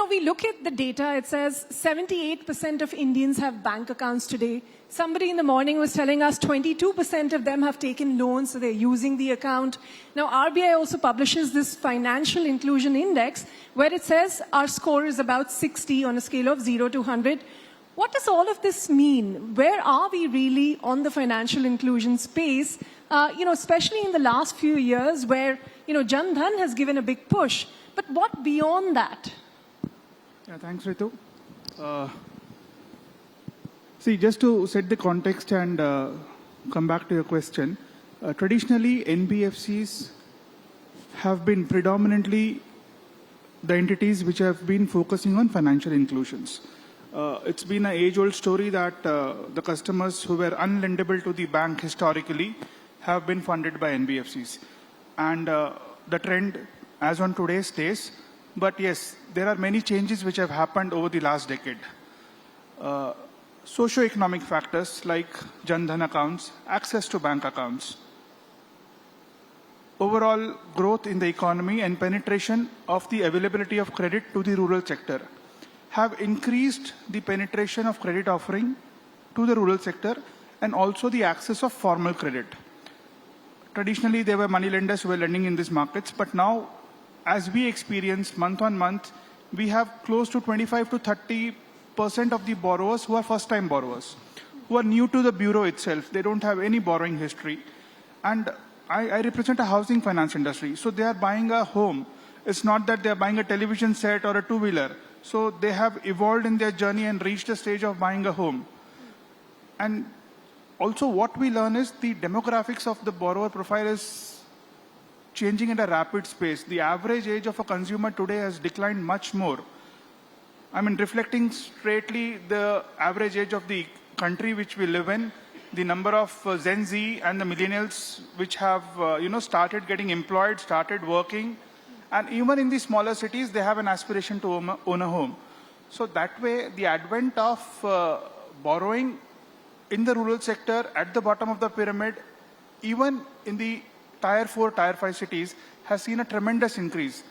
we look at the data, it says 78% of Indians have bank accounts today. Somebody in the morning was telling us 22% of them have taken loans, so they're using the account. Now, RBI also publishes this financial inclusion index where it says our score is about 60 on a scale of 0 to 100. What does all of this mean? Where are we really on the financial inclusion space, especially in the last few years where, Jan Dhan has given a big push. But what beyond that? Yeah, thanks, Ritu. See, just to set the context and come back to your question, traditionally NBFCs have been predominantly the entities which have been focusing on financial inclusions. It's been an age-old story that the customers who were unlendable to the bank historically have been funded by NBFCs. And the trend as on today stays. But yes, there are many changes which have happened over the last decade. Socio-economic factors like Jan Dhan accounts, access to bank accounts, overall growth in the economy and penetration of the availability of credit to the rural sector have increased the penetration of credit offering to the rural sector and also the access of formal credit. Traditionally, there were money lenders who were lending in these markets, but now, as we experience month on month, we have close to 25 to 30% of the borrowers who are first-time borrowers, who are new to the bureau itself. They don't have any borrowing history. And I represent a housing finance industry. So they are buying a home. It's not that they're buying a television set or a two-wheeler. So they have evolved in their journey and reached the stage of buying a home. And also what we learn is the demographics of the borrower profile is changing at a rapid pace. The average age of a consumer today has declined much more. I mean, reflecting straightly the average age of the country which we live in, the number of Gen Z and the millennials which have, started getting employed, started working, and even in the smaller cities, they have an aspiration to own a home. So that way, the advent of borrowing in the rural sector at the bottom of the pyramid, even in the Tier 4, Tier 5 cities, has seen a tremendous increase.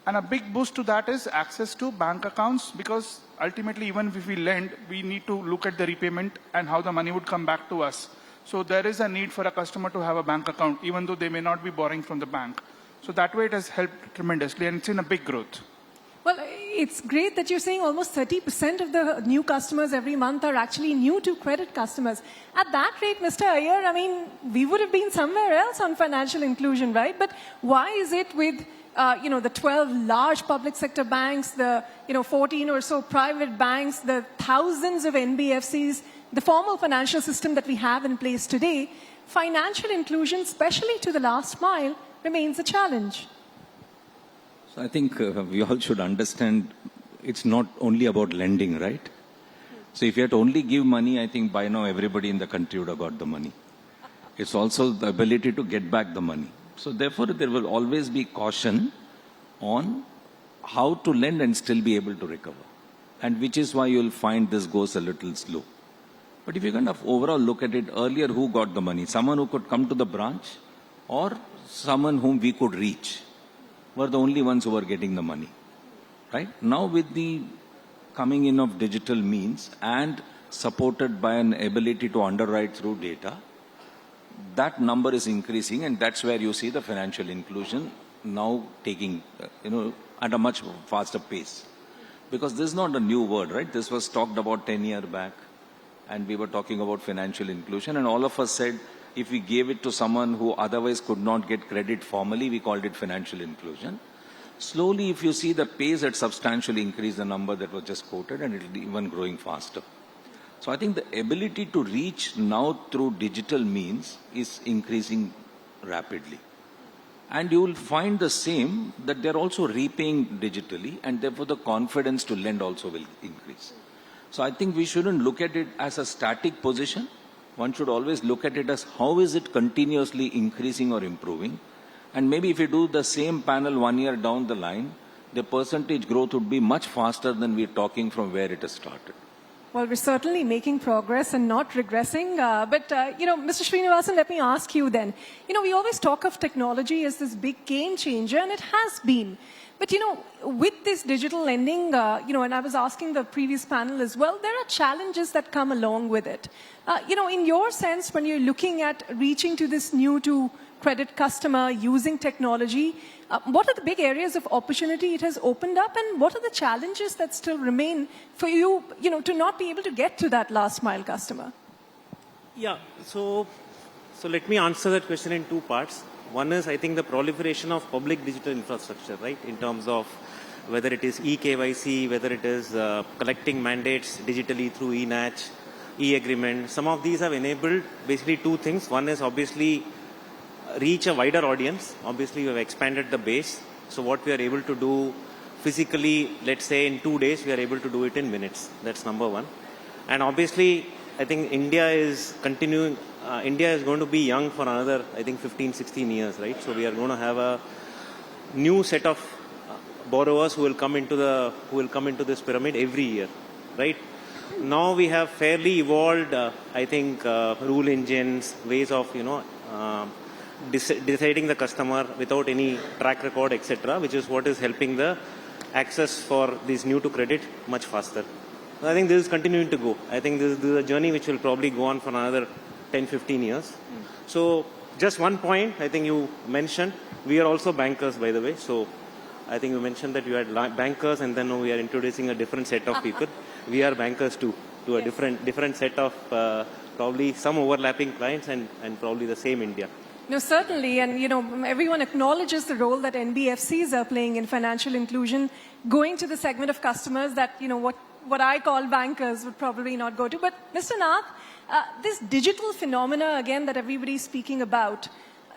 And a big boost to that is access to bank accounts, because ultimately, even if we lend, we need to look at the repayment and how the money would come back to us. So there is a need for a customer to have a bank account, even though they may not be borrowing from the bank. So that way it has helped tremendously, and it's in a big growth. Well, it's great that you're saying almost 30% of the new customers every month are actually new to credit customers. At that rate, Mr. Iyer, I mean, we would have been somewhere else on financial inclusion, right? But why is it with the 12 large public sector banks, the 14 or so private banks, the thousands of NBFCs, the formal financial system that we have in place today, financial inclusion, especially to the last mile, remains a challenge? So I think we all should understand it's not only about lending, right? So if you had to only give money, I think by now everybody in the country would have got the money. It's also the ability to get back the money. So therefore, there will always be caution on how to lend and still be able to recover. And which is why you'll find this goes a little slow. But if you kind of overall look at it earlier, who got the money? Someone who could come to the branch or someone whom we could reach were the only ones who were getting the money, right? Now with the coming in of digital means and supported by an ability to underwrite through data, that number is increasing, and that's where you see the financial inclusion now taking, at a much faster pace. Because this is not a new word, right? This was talked about 10 years back, and we were talking about financial inclusion, and all of us said, if we gave it to someone who otherwise could not get credit formally, we called it financial inclusion. Slowly, if you see the pace, it substantially increased the number that was just quoted, and it will be even growing faster. So I think the ability to reach now through digital means is increasing rapidly. And you will find the same, that they're also repaying digitally, and therefore the confidence to lend also will increase. So I think we shouldn't look at it as a static position. One should always look at it as how is it continuously increasing or improving. And maybe if you do the same panel 1 year down the line, the percentage growth would be much faster than we're talking from where it has started. Well, we're certainly making progress and not regressing. Mr. Srinivasan, let me ask you then. We always talk of technology as this big game changer, and it has been. But, with this digital lending, and I was asking the previous panel as well, there are challenges that come along with it. In your sense, when you're looking at reaching to this new to credit customer using technology, what are the big areas of opportunity it has opened up, and what are the challenges that still remain for you, to not be able to get to that last mile customer? Yeah, so let me answer that question in two parts. One is, I think, the proliferation of public digital infrastructure, right, in terms of whether it is e-KYC, whether it is collecting mandates digitally through e-NACH, e-agreement. Some of these have enabled basically two things. One is obviously reach a wider audience. Obviously, we have expanded the base. So what we are able to do physically, let's say in 2 days, we are able to do it in minutes. That's number one. And obviously, I think India is continuing. India is going to be young for another, I think, 15, 16 years, right? So we are going to have a new set of borrowers who will come into this pyramid every year, right? Now we have fairly evolved, I think, rule engines, ways of, deciding the customer without any track record, etc., which is what is helping the access for this new to credit much faster. I think this is continuing to go. I think this is a journey which will probably go on for another 10, 15 years. So just one point, I think you mentioned, we are also bankers, by the way. So I think you mentioned that you had bankers, and then we are introducing a different set of people. We are bankers too, to a different set of probably some overlapping clients and probably the same India. No, certainly. And, everyone acknowledges the role that NBFCs are playing in financial inclusion, going to the segment of customers that, what I call bankers would probably not go to. But Mr. Nath, this digital phenomena, again, that everybody's speaking about,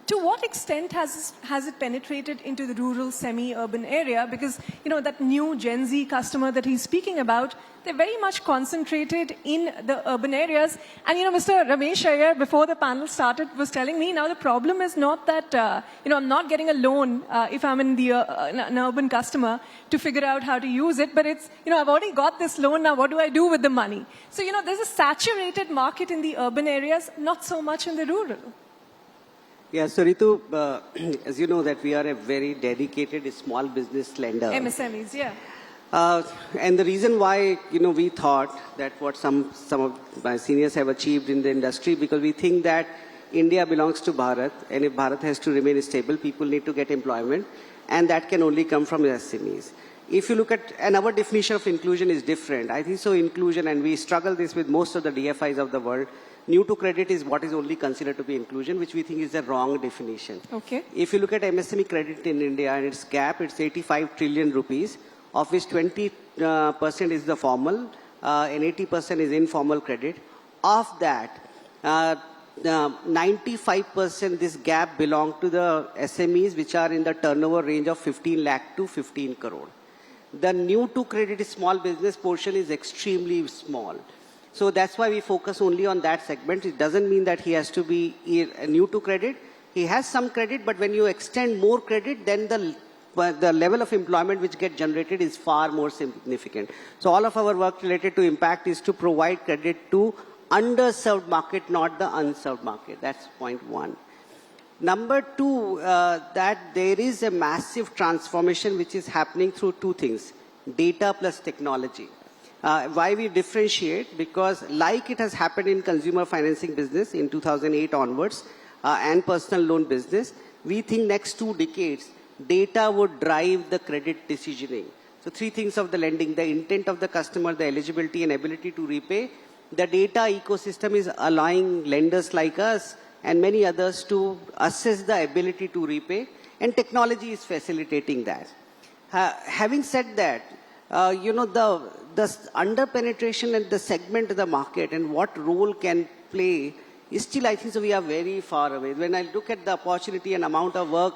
to what extent has it penetrated into the rural, semi-urban area? Because, that new Gen Z customer that he's speaking about, they're very much concentrated in the urban areas. And, Mr. Ramesh Iyer, before the panel started, was telling me, now the problem is not that, I'm not getting a loan if I'm in an urban customer to figure out how to use it, but it's, I've already got this loan, now what do I do with the money? So, there's a saturated market in the urban areas, not so much in the rural. Yeah, so Ritu, as you know that we are a very dedicated small business lender. MSMEs, yeah. And the reason why, we thought that what some of my seniors have achieved in the industry, because we think that India belongs to Bharat, and if Bharat has to remain stable, people need to get employment, and that can only come from SMEs. If you look at, and our definition of inclusion is different. I think so inclusion, and we struggle this with most of the DFIs of the world, new to credit is what is only considered to be inclusion, which we think is a wrong definition. Okay. If you look at MSME credit in India and its gap, it's 85 trillion rupees, of which 20% is the formal and 80% is informal credit. Of that, 95% this gap belong to the SMEs, which are in the turnover range of 15 lakh to 15 crore. The new to credit small business portion is extremely small. So that's why we focus only on that segment. It doesn't mean that he has to be new to credit. He has some credit, but when you extend more credit, then the level of employment which gets generated is far more significant. So all of our work related to impact is to provide credit to underserved market, not the unserved market. That's point one. Number two, that there is a massive transformation which is happening through two things, data plus technology. Why we differentiate? Because like it has happened in consumer financing business in 2008 onwards and personal loan business, we think next 2 decades, data would drive the credit decisioning. So three things of the lending, the intent of the customer, the eligibility and ability to repay. The data ecosystem is allowing lenders like us and many others to assess the ability to repay, and technology is facilitating that. Having said that, the under-penetration and the segment of the market and what role can play is still, I think, so we are very far away. When I look at the opportunity and amount of work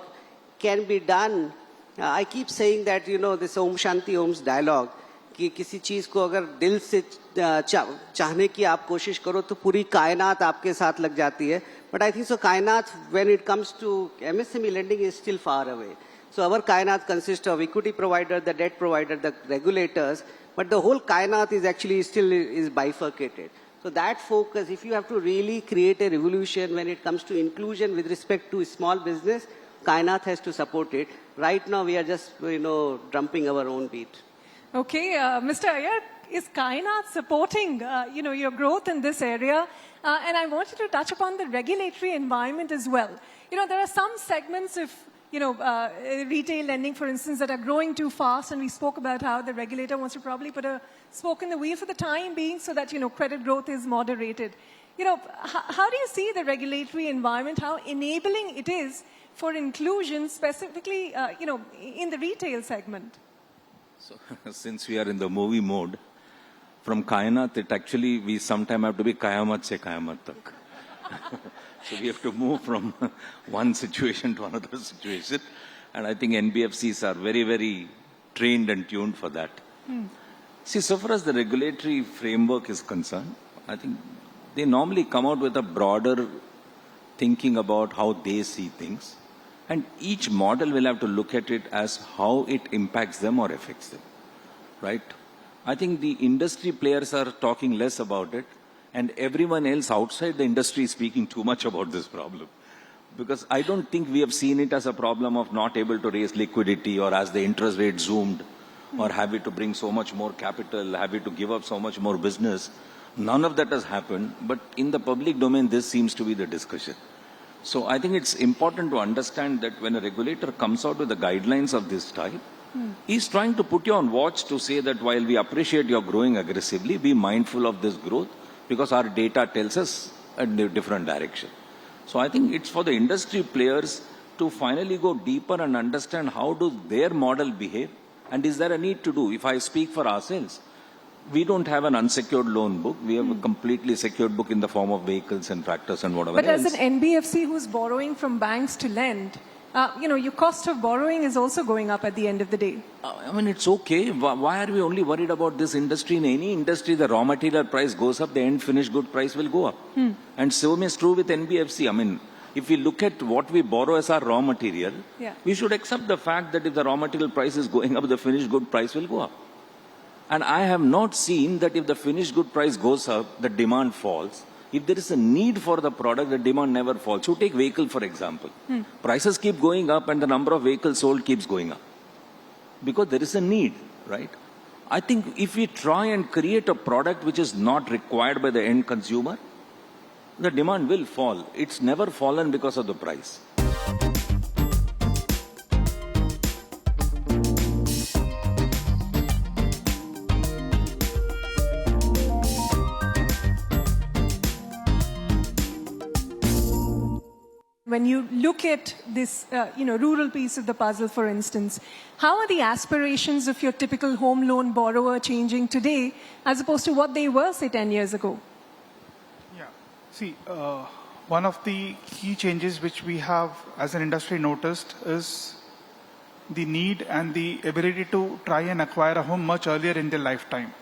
can be done, I keep saying that, this Om Shanti Om's dialogue, कि किसी चीज को अगर दिल से चाहने की आप कोशिश करो तो पूरी कायनात आपके साथ लग जाती है. But I think so कायनात, when it comes to MSME lending, is still far away. So our kainat consists of equity provider, the debt provider, the regulators, but the whole kainat is actually still is bifurcated. So that focus, if you have to really create a revolution when it comes to inclusion with respect to small business, kainat has to support it. Right now we are just, drumming our own beat. Okay, Mr. Iyer, is kainat supporting, your growth in this area? And I wanted to touch upon the regulatory environment as well. There are some segments of retail lending, for instance, that are growing too fast, and we spoke about how the regulator wants to probably put a spoke in the wheel for the time being so that, credit growth is moderated. How do you see the regulatory environment, how enabling it is for inclusion, specifically, in the retail segment? So, since we are in the movie mode, from kainat, we sometime have to be kayamat se kayamat tak. So we have to move from one situation to another situation. And I think NBFCs are very, very trained and tuned for that. See, so far as the regulatory framework is concerned, I think they normally come out with a broader thinking about how they see things. And each model will have to look at it as how it impacts them or affects them. Right? I think the industry players are talking less about it. And everyone else outside the industry is speaking too much about this problem. Because I don't think we have seen it as a problem of not able to raise liquidity or as the interest rate zoomed or having to bring so much more capital, having to give up so much more business. None of that has happened. But in the public domain, this seems to be the discussion. So I think it's important to understand that when a regulator comes out with the guidelines of this type, he's trying to put you on watch to say that while we appreciate your growing aggressively, be mindful of this growth, because our data tells us a different direction. So I think it's for the industry players to finally go deeper and understand how does their model behave, and is there a need to do. If I speak for ourselves, we don't have an unsecured loan book. We have a completely secured book in the form of vehicles and tractors and whatever But else. as an NBFC who's borrowing from banks to lend, your cost of borrowing is also going up at the end of the day. I mean, it's okay. Why are we only worried about this industry? In any industry, the raw material price goes up, the end finished good price will go up. And same is true with NBFC. I mean, if we look at what we borrow as our raw material, we should accept the fact that if the raw material price is going up, the finished good price will go up. And I have not seen that if the finished good price goes up, the demand falls. If there is a need for the product, the demand never falls. So take vehicle, for example. Prices keep going up and the number of vehicles sold keeps going up. Because there is a need, right? I think if we try and create a product which is not required by the end consumer, the demand will fall. It's never fallen because of the price. When you look at this, rural piece of the puzzle, for instance, how are the aspirations of your typical home loan borrower changing today as opposed to what they were, say, 10 years ago? Yeah. See, one of the key changes which we have as an industry noticed is the need and the ability to try and acquire a home much earlier in their lifetime.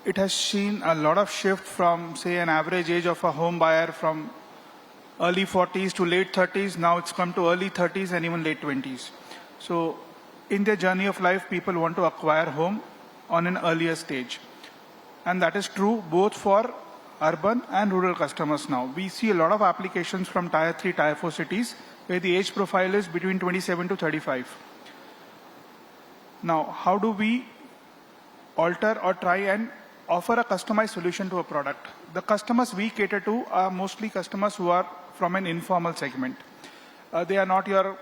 It has seen a lot of shift from, say, an average age of a home buyer from early 40s to late 30s. Now it's come to early 30s and even late 20s. So in their journey of life, people want to acquire home on an earlier stage. And that is true both for urban and rural customers now. We see a lot of applications from Tier 3, Tier 4 cities where the age profile is between 27 to 35. Now, how do we alter or try and offer a customized solution to a product? The customers we cater to are mostly customers who are from an informal segment. They are not your,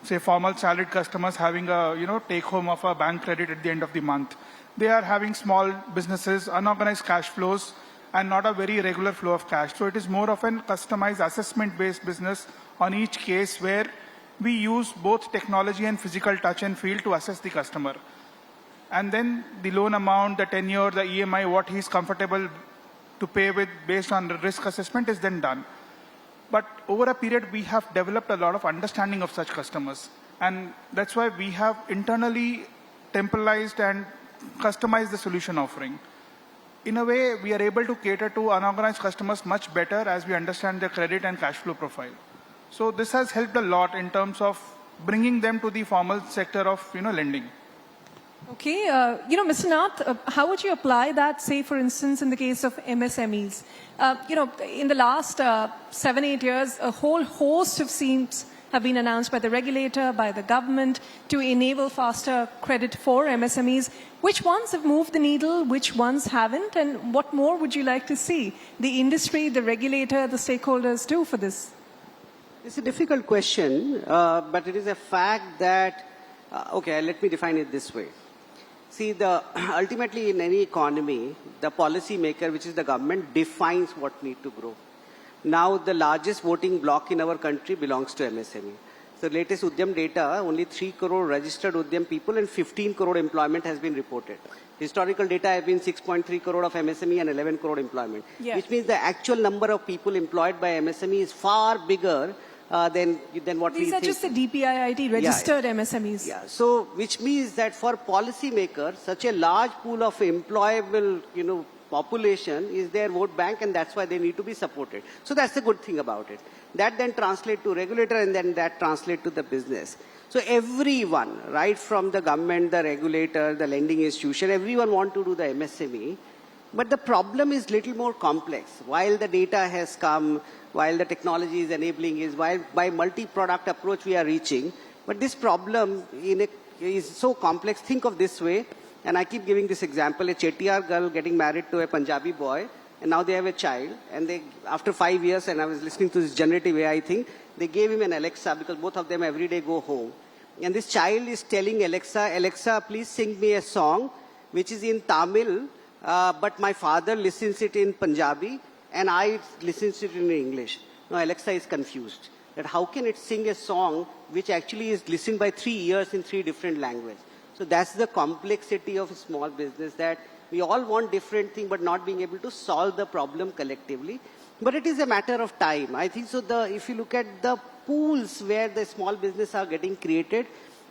say, formal salaried customers having a, take home of a bank credit at the end of the month. They are having small businesses, unorganized cash flows, and not a very regular flow of cash. So it is more of an customized assessment-based business on each case where we use both technology and physical touch and feel to assess the customer. And then the loan amount, the tenure, the EMI, what he's comfortable to pay with based on the risk assessment is then done. But over a period, we have developed a lot of understanding of such customers. And that's why we have internally temporalized and customized the solution offering. In a way, we are able to cater to unorganized customers much better as we understand their credit and cash flow profile. So this has helped a lot in terms of bringing them to the formal sector of lending. Okay, Mr. Nath, how would you apply that, say, for instance, in the case of MSMEs? In the last 7-8 years, a whole host of schemes have been announced by the regulator, by the government, to enable faster credit for MSMEs. Which ones have moved the needle, which ones haven't, and what more would you like to see the industry, the regulator, the stakeholders do for this? It's a difficult question, but it is a fact that, okay, let me define it this way. See, ultimately in any economy, the policy maker, which is the government, defines what needs to grow. Now, the largest voting bloc in our country belongs to MSME. So, latest Udyam data, only 3 crore registered Udyam people and 15 crore employment has been reported. Historical data have been 6.3 crore of MSME and 11 crore employment, which means the actual number of people employed by MSME is far bigger than what we think. These are just the DPIIT registered MSMEs. Yeah. So, which means that for policymakers, such a large pool of employable, population is their vote bank, and that's why they need to be supported. So that's the good thing about it. That then translates to regulator, and then that translates to the business. So everyone, right from the government, the regulator, the lending institution, everyone want to do the MSME. But the problem is little more complex. While the data has come, while the technology is enabling is, while by multi-product approach we are reaching, but this problem is so complex. Think of this way, and I keep giving this example, a Chettiar girl getting married to a Punjabi boy, and now they have a child, and they, after 5 years, and I was listening to this generative AI thing, they gave him an Alexa because both of them every day go home. And this child is telling Alexa, Alexa, please sing me a song which is in Tamil, but my father listens it in Punjabi, and I listens it in English. Now Alexa is confused that how can it sing a song which actually is listened by 3 ears in 3 different languages. So that's the complexity of a small business, that we all want different things but not being able to solve the problem collectively. But it is a matter of time. I think so. If you look at the pools where the small business are getting created,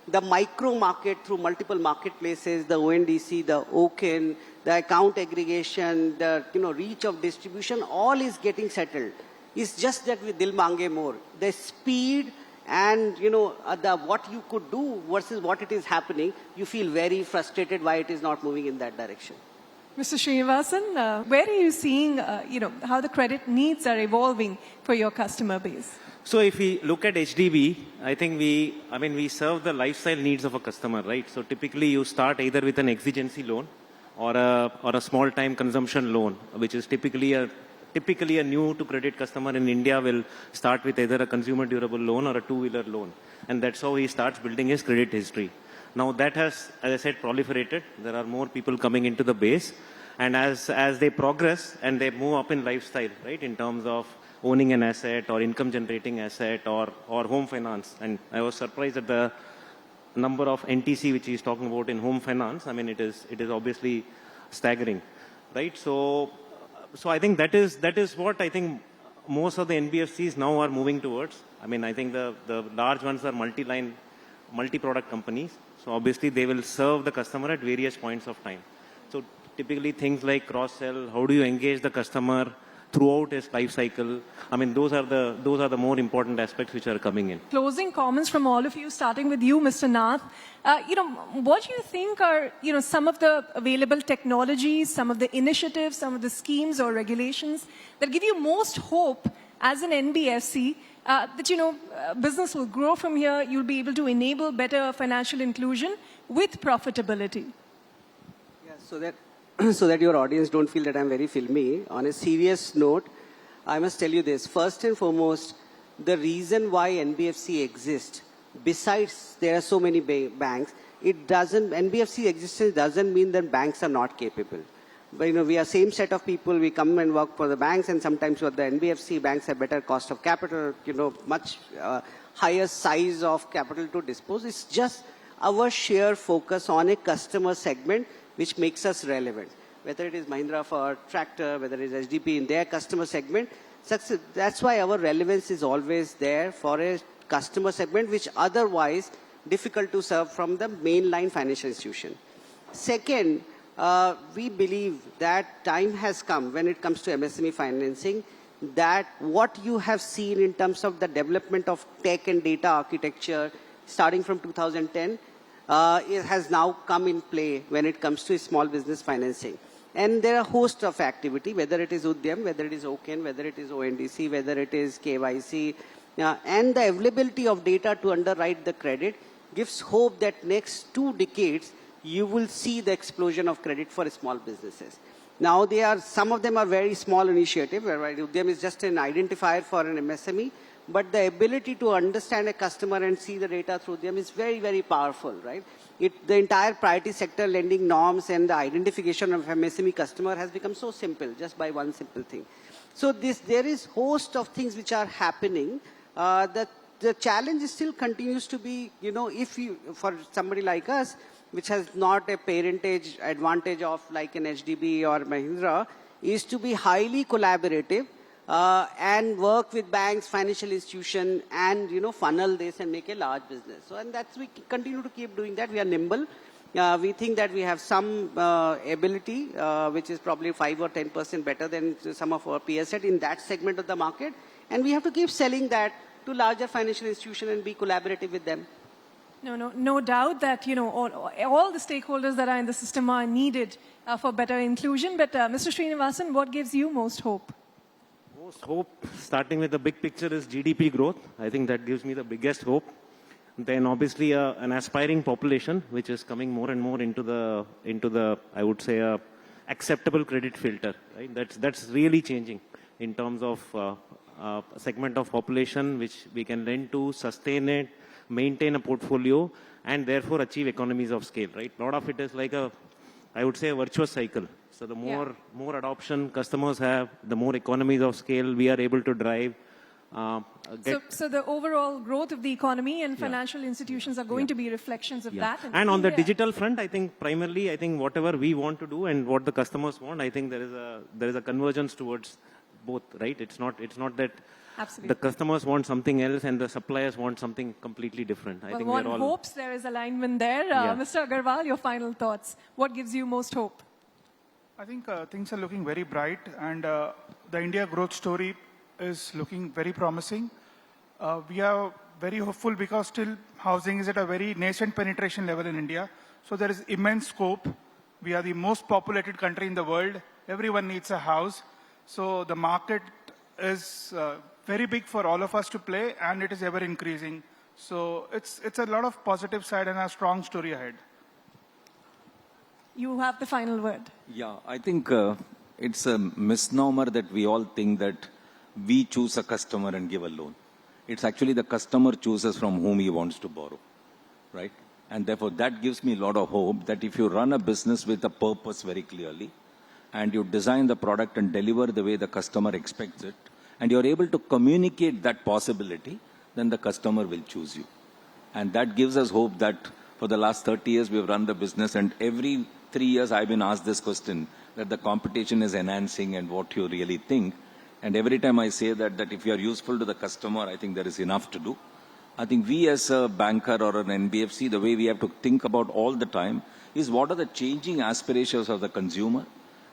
the micro market through multiple marketplaces, the ONDC, the OKIN, the account aggregation, the reach of distribution, all is getting settled. It's just that with Dil Mange More, the speed and what you could do versus what it is happening, you feel very frustrated why it is not moving in that direction. Mr. Srinivasan, where are you seeing, how the credit needs are evolving for your customer base? So if we look at HDB, I think we serve the lifestyle needs of a customer, right? So typically you start either with an exigency loan or a small time consumption loan, which is typically a new to credit customer in India will start with either a consumer durable loan or a two-wheeler loan. And that's how he starts building his credit history. Now that has, as I said, proliferated. There are more people coming into the base. And as they progress and they move up in lifestyle, right, in terms of owning an asset or income generating asset or home finance. And I was surprised at the number of NTC which he's talking about in home finance. I mean, it is obviously staggering, right? So I think that is what I think most of the NBFCs now are moving towards. I mean, I think the large ones are multi-product companies. So obviously they will serve the customer at various points of time. So typically things like cross-sell, how do you engage the customer throughout his life cycle? I mean, those are the more important aspects which are coming in. Closing comments from all of you, starting with you, Mr. Nath. What do you think are, some of the available technologies, some of the initiatives, some of the schemes or regulations that give you most hope as an NBFC that, business will grow from here, you'll be able to enable better financial inclusion with profitability? Yeah, so that your audience don't feel that I'm very filmy, on a serious note, I must tell you this. First and foremost, the reason why NBFC exists, besides there are so many banks, NBFC existence doesn't mean that banks are not capable. But, we are same set of people, we come and work for the banks, and sometimes with the NBFC, banks have better cost of capital, much higher size of capital to dispose. It's just our sheer focus on a customer segment which makes us relevant. Whether it is Mahindra for tractor, whether it is HDB in their customer segment, that's why our relevance is always there for a customer segment which otherwise difficult to serve from the mainline financial institution. Second, we believe that time has come when it comes to MSME financing, that what you have seen in terms of the development of tech and data architecture, starting from 2010, it has now come in play when it comes to small business financing. And there are a host of activity, whether it is Udyam, whether it is OKEN, whether it is ONDC, whether it is KYC, and the availability of data to underwrite the credit gives hope that next 2 decades, you will see the explosion of credit for small businesses. Now, some of them are very small initiatives, where Udyam is just an identifier for an MSME, but the ability to understand a customer and see the data through them is very, very powerful, right? The entire priority sector lending norms and the identification of MSME customer has become so simple, just by one simple thing. So there is host of things which are happening. The challenge still continues to be, for somebody like us, which has not a parentage advantage of like an HDB or Mahindra, is to be highly collaborative and work with banks, financial institutions, and funnel this and make a large business. So, and we continue to keep doing that. We are nimble. We think that we have some ability, which is probably 5 or 10% better than some of our peers in that segment of the market, and we have to keep selling that to larger financial institutions and be collaborative with them. No doubt that all the stakeholders that are in the system are needed for better inclusion. But Mr. Srinivasan, what gives you most hope? Most hope, starting with the big picture, is GDP growth. I think that gives me the biggest hope. Then obviously an aspiring population, which is coming more and more into the I would say, acceptable credit filter. Right? That's really changing in terms of a segment of population which we can lend to, sustain it, maintain a portfolio, and therefore achieve economies of scale. Right? A lot of it is like I would say, a virtuous cycle. So the more adoption customers have, the more economies of scale we are able to drive. So the overall growth of the economy and financial institutions are going to be reflections of that. And on the digital front, I think primarily, whatever we want to do and what the customers want, I think there is a convergence towards both, right? It's not that the customers want something else and the suppliers want something completely different. I think one hopes there is alignment there. Mr. Agarwal, your final thoughts. What gives you most hope? I think things are looking very bright, and the India growth story is looking very promising. We are very hopeful because still housing is at a very nascent penetration level in India. So there is immense scope. We are the most populated country in the world. Everyone needs a house. So the market is very big for all of us to play, and it is ever increasing. So it's a lot of positive side and a strong story ahead. You have the final word. Yeah, I think it's a misnomer that we all think that we choose a customer and give a loan. It's actually the customer chooses from whom he wants to borrow, right? And therefore, that gives me a lot of hope that if you run a business with a purpose very clearly, and you design the product and deliver the way the customer expects it, and you're able to communicate that possibility, then the customer will choose you. And that gives us hope that for the last 30 years, we've run the business, and every 3 years, I've been asked this question, that the competition is enhancing and what you really think. And every time I say that if you are useful to the customer, I think there is enough to do. I think we as a banker or an NBFC, the way we have to think about all the time is what are the changing aspirations of the consumer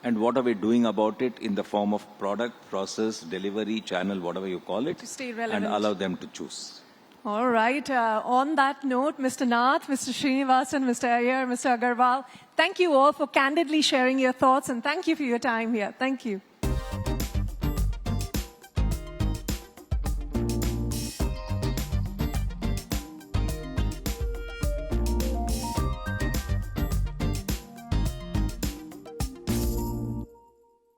and what are we doing about it in the form of product, process, delivery, channel, whatever you call it, to stay relevant, and allow them to choose. All right. On that note, Mr. Nath, Mr. Srinivasan, Mr. Iyer, Mr. Agarwal, thank you all for candidly sharing your thoughts, and thank you for your time here. Thank you.